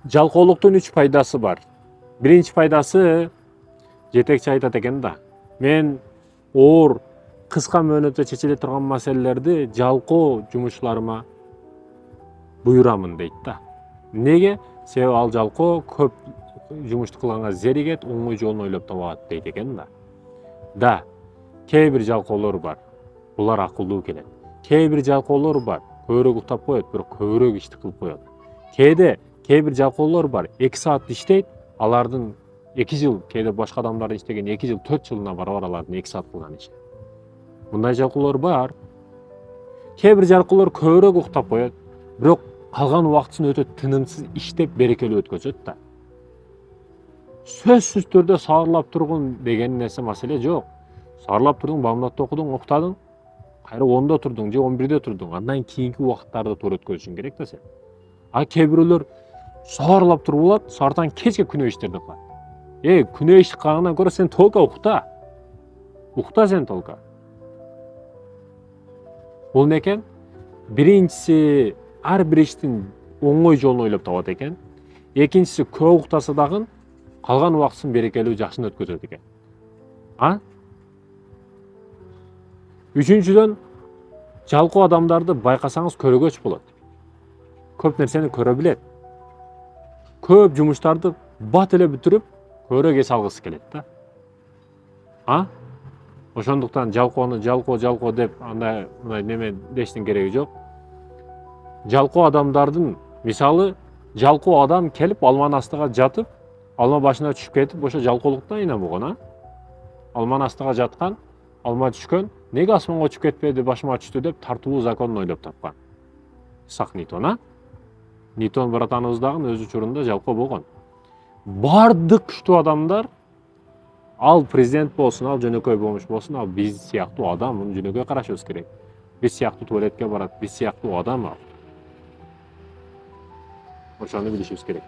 Жалкоолуктун 3 пайдасы бар. Биринчи пайдасы жетекчи айтат экен да. Мен оор кыска мөөнөттө чечиле турган маселелерди жалкоо жумушчуларыма буйруамын дейт да. Неге? Себеби ал жалкоо көп жумушту кылганга зеригет, оңой жолун ойлоп табат дейт экен да. Да, кээ бир жалкоолор бар. Булар акылдуу келет. Кээ бир жалкоолор бар. Көбүрөөк уктап коет, бирок көбүрөөк ишти кылып коет. Кээ бир жалкоолор бар. 2 саат иштейт, алардын 2 жыл, кээде башка адамдардын иштеген 2 жыл, 4 жылына барабар алардын 2 саат кылган иши. Мындай жалкоолор бар. Кээ бир жалкоолор көбүрөөк уктап коет, бирок калган убактысын өтө тынымсыз иштеп берекелүү өткөзөт да. Сөзсүз түрдө сабырлап тургун деген нерсе маселе жок. Сабырлап турдуң, бамдатта окудуң, уктадың, кайра 10-да турдуң же 11-де турдуң. Андан кийинки убакыттарды туура өткөзүшүң керек да сен. А кээ бирөөлөр сабырлап туруп алат, сабыртан кечке күнөө иштерди кылат. Күнөө иш кылгандан көрө сен толка укта. Укта сен толка. Бул не экен? Биринчиси ар бир иштин оңой жолун ойлоп табат экен. Экинчиси көп уктаса дагы калган убактысын берекелүү жакшы өткөзөт экен. Үчүнчүдөн, жалкоо адамдарды байкасаңыз көрөгөч болот. Көп нерсени көрө билет. Көп жумуштарды бат эле бүтүрүп, көбүрөөк эс алгысы келет да. Ошондуктан жалкоону жалкоо деп андай неме дештин кереги жок. Жалкоо адамдардын, мисалы, жалкоо адам келип алманын астыга жатып, алма башына түшүп кетип, ошо жалкоолуктан эне болгон, Алманын астыга жаткан, алма түшкөн, неге асманга учуп кетпеди, башыма түштү деп тартылуу законун ойлоп тапкан. Исаак Ньютон, Ньютон братаныбыз дагы өз учурунда жалкоо болгон. Бардык күчтүү адамдар, ал президент болсун, ал жөнөкөй бомуш болсун, ал биз сыяктуу адам, муну жөнөкөй карашыбыз керек. Биз сыяктуу туалетке барат, биз сыяктуу адам ал. Ошону билишибиз керек.